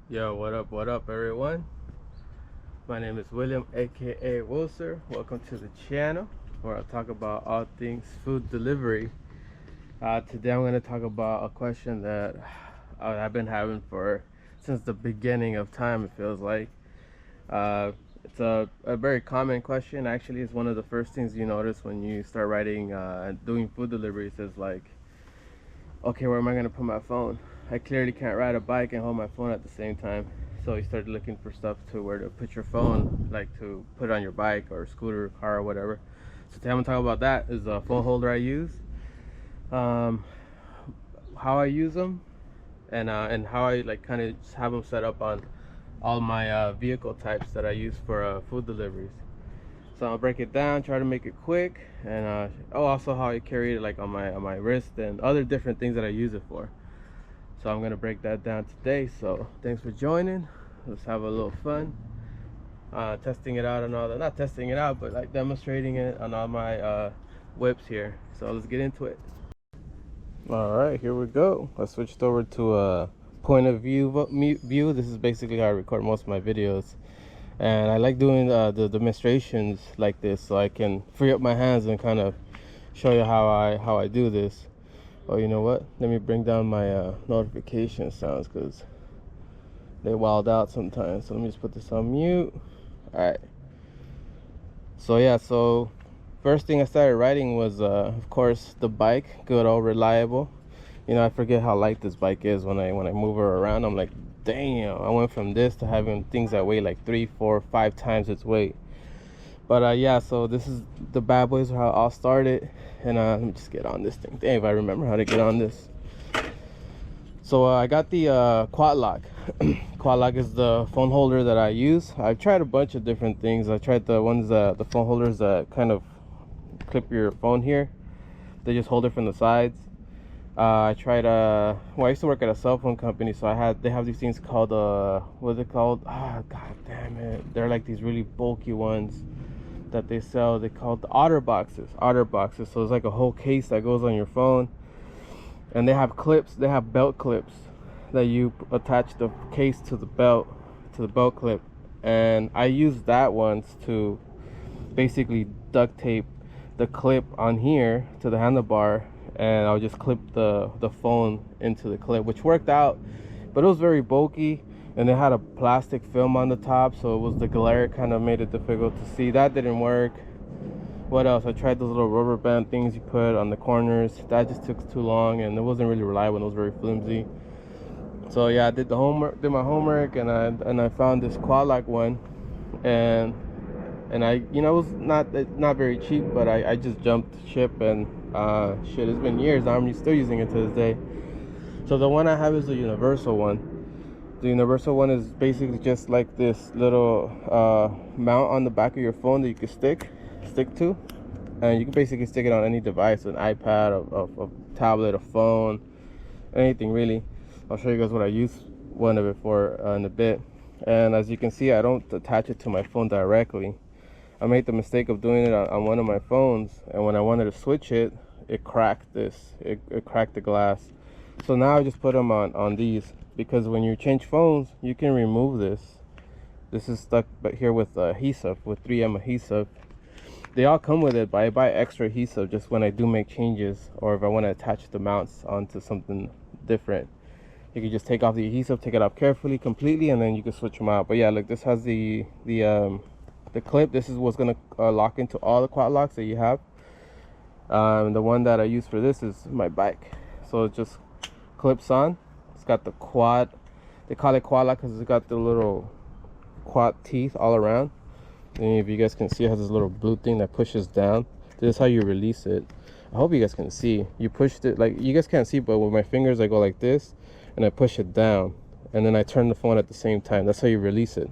Yo, what up, everyone? My name is William, aka Wilcer. Welcome to the channel where I talk about all things food delivery. Today I'm going to talk about a question that I've been having since the beginning of time, it feels like. It's a very common question. Actually, it's one of the first things you notice when you start writing and doing food deliveries is like, okay, where am I going to put my phone? I clearly can't ride a bike and hold my phone at the same time. So you start looking for stuff to where to put your phone, like to put on your bike or scooter or car or whatever. So today I'm gonna talk about that. Is a phone holder I use, um, how I use them, and how I like kind of have them set up on all my vehicle types that I use for food deliveries. So I'll break it down, try to make it quick, and also how I carry it like on my wrist and other different things that I use it for. So I'm gonna break that down today. So thanks for joining. Let's have a little fun. Testing it out and all that. Not testing it out, but like demonstrating it on all my whips here. So let's get into it. All right, here we go. I switched over to a point of view. This is basically how I record most of my videos. And I like doing the demonstrations like this so I can free up my hands and kind of show you how I do this. Oh, you know what? Let me bring down my notification sounds because they wild out sometimes. So let me just put this on mute. All right. So yeah, so first thing I started riding was, of course, the bike. Good old reliable. You know, I forget how light this bike is when I move her around. I'm like, damn! I went from this to having things that weigh like 3, 4, 5 times its weight. But yeah, so this is the bad boys, how it all started. And let me just get on this thing. Dang, if I remember how to get on this. So I got the quad lock. Quad lock is the phone holder that I use. I've tried a bunch of different things. I tried the ones the phone holders that kind of clip your phone here. They just hold it from the sides. I tried well, I used to work at a cell phone company, so they have these things called what's it called? Ah, god damn it. They're like these really bulky ones that they sell. They call the otter boxes. So it's like a whole case that goes on your phone, and they have clips. They have belt clips that you attach the case to the belt clip, and I use that once to basically duct tape the clip on here to the handlebar, and I'll just clip the phone into the clip, which worked out, but it was very bulky. And it had a plastic film on the top, so it was the glare kind of made it difficult to see. That didn't work. What else? I tried those little rubber band things you put on the corners. That just took too long, and it wasn't really reliable. It was very flimsy. So yeah, I did my homework, and I found this quad lock one, and I, you know, it was not very cheap, but I just jumped ship, and shit, it's been years. I'm still using it to this day. So the one I have is the universal one. The universal one is basically just like this little mount on the back of your phone that you can stick to, and you can basically stick it on any device, an iPad, a tablet, a phone, anything really. I'll show you guys what I use one of it for in a bit. And as you can see, I don't attach it to my phone directly. I made the mistake of doing it on one of my phones, and when I wanted to switch it, it cracked it cracked the glass. So now I just put them on these, because when you change phones, you can remove this. This is stuck back here with adhesive, with 3M adhesive. They all come with it, but I buy extra adhesive just when I do make changes, or if I want to attach the mounts onto something different. You can just take off the adhesive, take it off carefully, completely, and then you can switch them out. But yeah, look, this has the clip. This is what's gonna lock into all the quad locks that you have. The one that I use for this is my bike, so it just clips on. It's got the quad, they call it quad lock because it's got the little quad teeth all around. And if you guys can see, it has this little blue thing that pushes down. This is how you release it. I hope you guys can see. You pushed it, like, you guys can't see, but with my fingers I go like this and I push it down, and then I turn the phone at the same time. That's how you release it.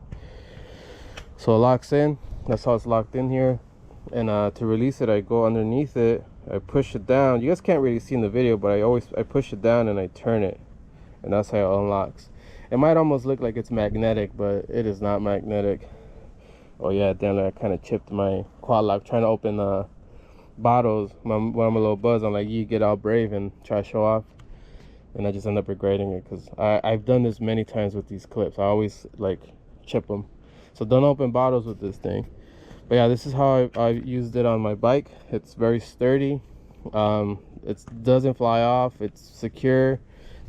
So it locks in. That's how it's locked in here. And to release it, I go underneath it, I push it down. You guys can't really see in the video, but I push it down and I turn it, and that's how it unlocks. It might almost look like it's magnetic, but it is not magnetic. Oh yeah, damn it, I kind of chipped my quad lock trying to open bottles. When I'm a little buzz, I'm like, you get all brave and try to show off. and I just end up regretting it because I've done this many times with these clips. I always like chip them. So don't open bottles with this thing. But yeah, this is how I used it on my bike. It's very sturdy. It doesn't fly off. It's secure.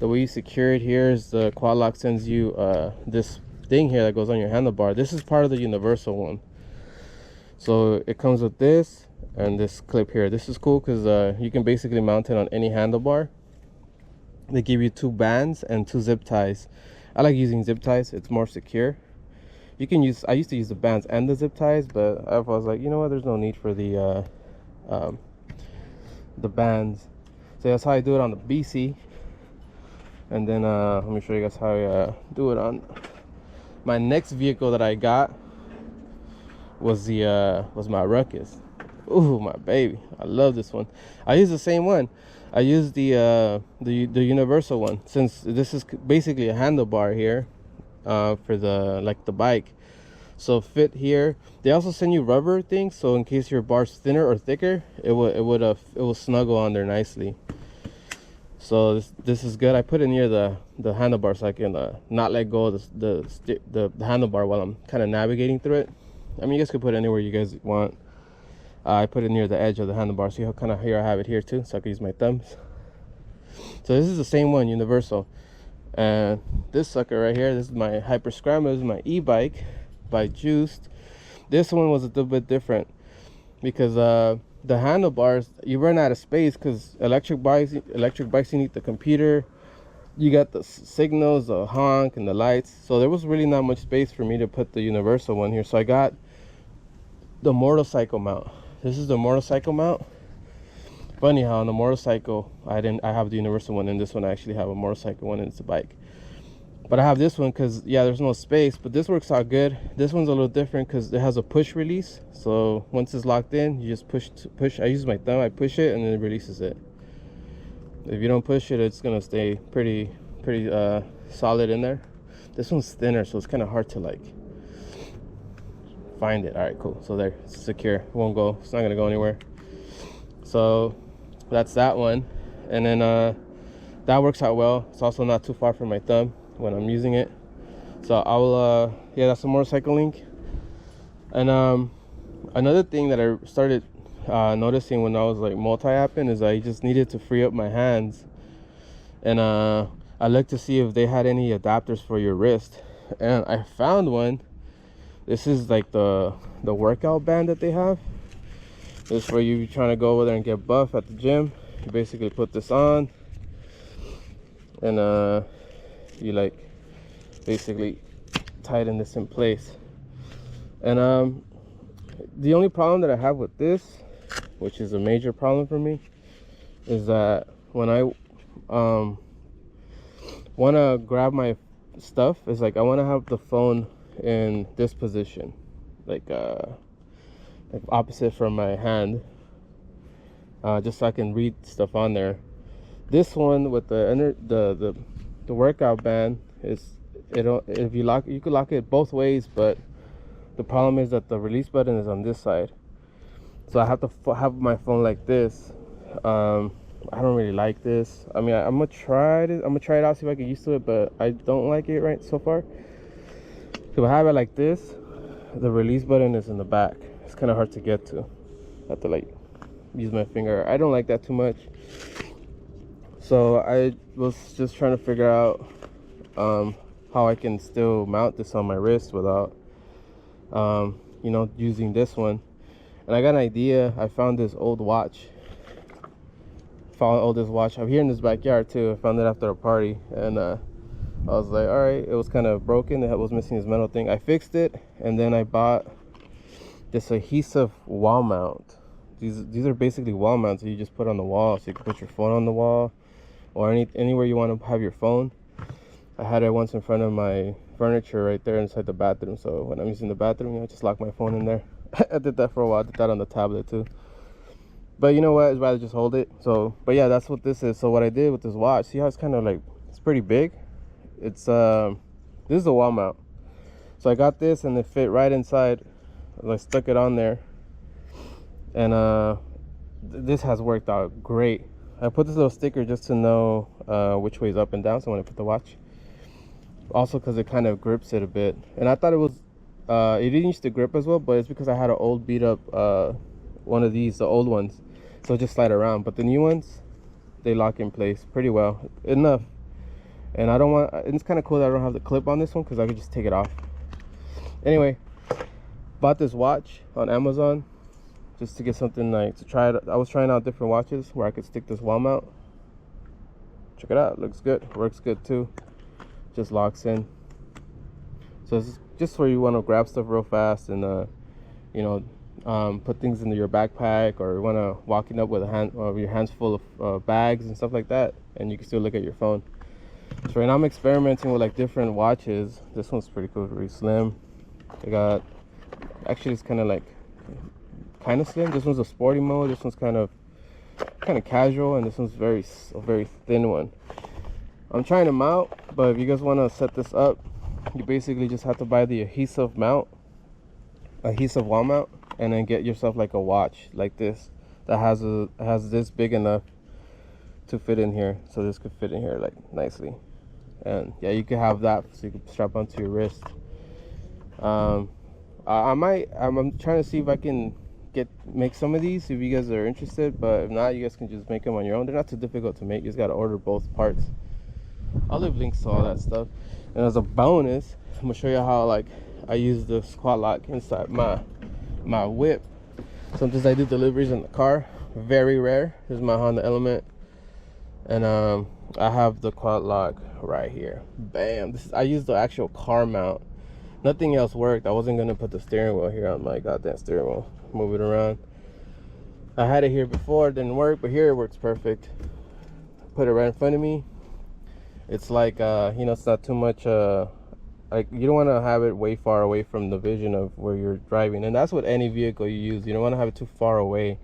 The way you secure it here is the quad lock sends you this thing here that goes on your handlebar. This is part of the universal one. So it comes with this and this clip here. This is cool because you can basically mount it on any handlebar. They give you 2 bands and 2 zip ties. I like using zip ties. It's more secure. You can use, I used to use the bands and the zip ties, but I was like, you know what, there's no need for the bands. So that's how I do it on the BC. And then let me show you guys how I do it on my next vehicle that I got. Was my Ruckus. Ooh, my baby, I love this one. I use the same one. I use the universal one, since this is basically a handlebar here for the bike. So fit here. They also send you rubber things, so in case your bar's thinner or thicker, it will snuggle on there nicely. So this is good. I put it near the handlebar so I can not let go of the handlebar while I'm kind of navigating through it. I mean, you guys could put it anywhere you guys want. I put it near the edge of the handlebar. See how kind of here I have it here too, so I can use my thumbs. So this is the same one, universal. And this sucker right here, this is my Hyper Scrambler. This is my e-bike by Juiced. This one was a little bit different because the handlebars, you run out of space because electric bikes you need the computer. You got the signals, the honk, and the lights. So there was really not much space for me to put the universal one here. So I got the motorcycle mount. This is the motorcycle mount. Funny how on the motorcycle I have the universal one, and this one I actually have a motorcycle one, and it's a bike. But I have this one because yeah, there's no space, but this works out good. This one's a little different because it has a push release. So once it's locked in, you just push. I use my thumb, I push it, and then it releases it. If you don't push it, it's gonna stay pretty solid in there. This one's thinner, so it's kind of hard to like find it. All right, cool. So there, it's secure. It won't go. It's not gonna go anywhere. So that's that one. And then that works out well. It's also not too far from my thumb when I'm using it. So I will yeah, that's a motorcycle link. And another thing that I started noticing when I was like multi-apping is I just needed to free up my hands. And I looked to see if they had any adapters for your wrist, and I found one. This is like the workout band that they have. This is for you trying to go over there and get buff at the gym. You basically put this on, and you like basically tighten this in place. And the only problem that I have with this, which is a major problem for me, is that when I want to grab my stuff, it's like I want to have the phone in this position, like opposite from my hand, just so I can read stuff on there. This one with the workout band is, if you lock, you could lock it both ways, but the problem is that the release button is on this side, so I have to have my phone like this. I don't really like this. I mean, I'm gonna try it. I'm gonna try it out, see if I get used to it, but I don't like it right so far. If I have it like this, the release button is in the back. It's kind of hard to get to. I have to like use my finger. I don't like that too much. So I was just trying to figure out how I can still mount this on my wrist without you know, using this one. And I got an idea. I found this old watch. I'm here in this backyard too. I found it after a party, and I was like, all right, it was kind of broken. It was missing this metal thing. I fixed it, and then I bought this adhesive wall mount. These are basically wall mounts that you just put on the wall, so you can put your phone on the wall or anywhere you want to have your phone. I had it once in front of my furniture right there inside the bathroom, so when I'm using the bathroom, I just lock my phone in there. I did that for a while. I did that on the tablet too. But you know what, I'd rather just hold it. So, but yeah, that's what this is. So what I did with this watch, see how it's kind of like, it's pretty big. It's this is a wall mount. So I got this, and it fit right inside. I stuck it on there, and this has worked out great. I put this little sticker just to know which way is up and down. So when I put the watch, also because it kind of grips it a bit. And I thought it was it didn't used to grip as well, but it's because I had an old beat up one of these, the old ones, so it just slide around. But the new ones, they lock in place pretty well enough. And I don't want, it's kind of cool that I don't have the clip on this one because I could just take it off. Anyway, bought this watch on Amazon just to get something like to try it. I was trying out different watches where I could stick this wall mount. Check it out, looks good, works good too, just locks in. So it's just where you want to grab stuff real fast and you know, put things into your backpack, or you want to walking up with your hands full of bags and stuff like that, and you can still look at your phone. So right now I'm experimenting with like different watches. This one's pretty cool, very slim. I got, actually it's kind of slim. This one's a sporty mode. This one's kind of casual, and this one's a very thin one. I'm trying them out, but if you guys want to set this up, you basically just have to buy the adhesive wall mount, and then get yourself like a watch like this that has this big enough to fit in here. So this could fit in here like nicely, and yeah, you could have that so you can strap onto your wrist. I'm trying to see if I can make some of these if you guys are interested, but if not, you guys can just make them on your own. They're not too difficult to make. You just got to order both parts. I'll leave links to all that stuff. And as a bonus, I'm gonna show you how like I use the squat lock inside my whip. Sometimes I do deliveries in the car, very rare. This is my Honda Element, and I have the quad lock right here. Bam. I use the actual car mount. Nothing else worked. I wasn't gonna put the steering wheel here on my goddamn steering wheel, move it around. I had it here before, it didn't work, but here it works perfect. Put it right in front of me. It's like you know, it's not too much like, you don't want to have it way far away from the vision of where you're driving, and that's what any vehicle you use. You don't want to have it too far away.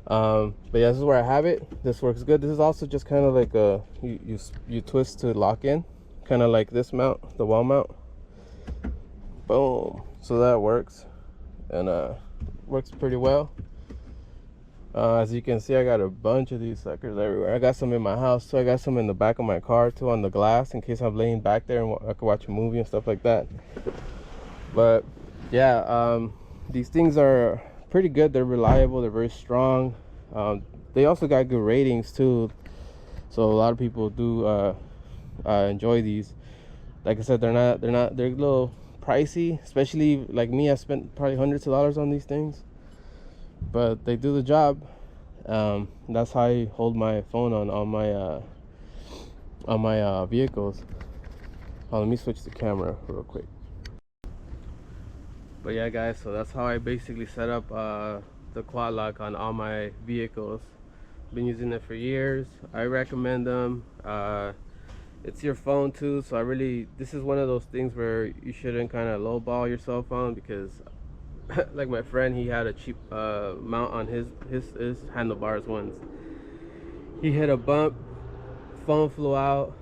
But yeah, this is where I have it. This works good. This is also just kind of like a you twist to lock in, kind of like this mount, the wall mount. Boom. So that works, and works pretty well. As you can see, I got a bunch of these suckers everywhere. I got some in my house too. I got some in the back of my car too, on the glass, in case I'm laying back there and I could watch a movie and stuff like that. But yeah, these things are pretty good. They're reliable, they're very strong. They also got good ratings too, so a lot of people do enjoy these. Like I said, they're a little pricey, especially like me. I spent probably hundreds of dollars on these things, but they do the job. That's how I hold my phone on my vehicles. Let me switch the camera real quick. But yeah, guys, so that's how I basically set up the quad lock on all my vehicles. Been using it for years. I recommend them. It's your phone too, so this is one of those things where you shouldn't kind of lowball your cell phone, because like my friend, he had a cheap mount on his handlebars once. He hit a bump, phone flew out.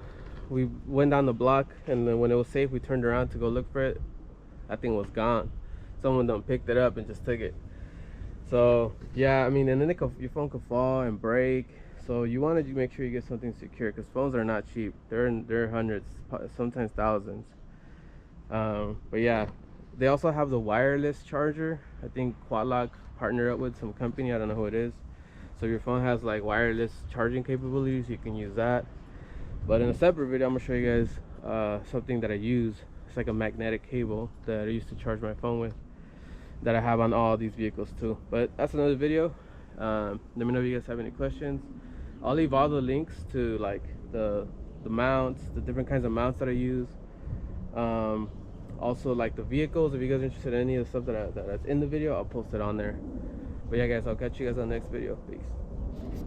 We went down the block, and then when it was safe, we turned around to go look for it. That thing was gone. Someone done picked it up and just took it. So yeah, I mean, and then your phone could fall and break. So you want to make sure you get something secure, because phones are not cheap. They're hundreds, sometimes thousands. But yeah, they also have the wireless charger. I think Quadlock partnered up with some company, I don't know who it is. So your phone has like wireless charging capabilities, you can use that. But in a separate video, I'm gonna show you guys something that I use. It's like a magnetic cable that I used to charge my phone with, that I have on all these vehicles too. But that's another video. Let me know if you guys have any questions. I'll leave all the links to like the mounts, the different kinds of mounts that I use. Also like the vehicles, if you guys are interested in any of the stuff that's in the video, I'll post it on there. But yeah, guys, I'll catch you guys on the next video. Peace.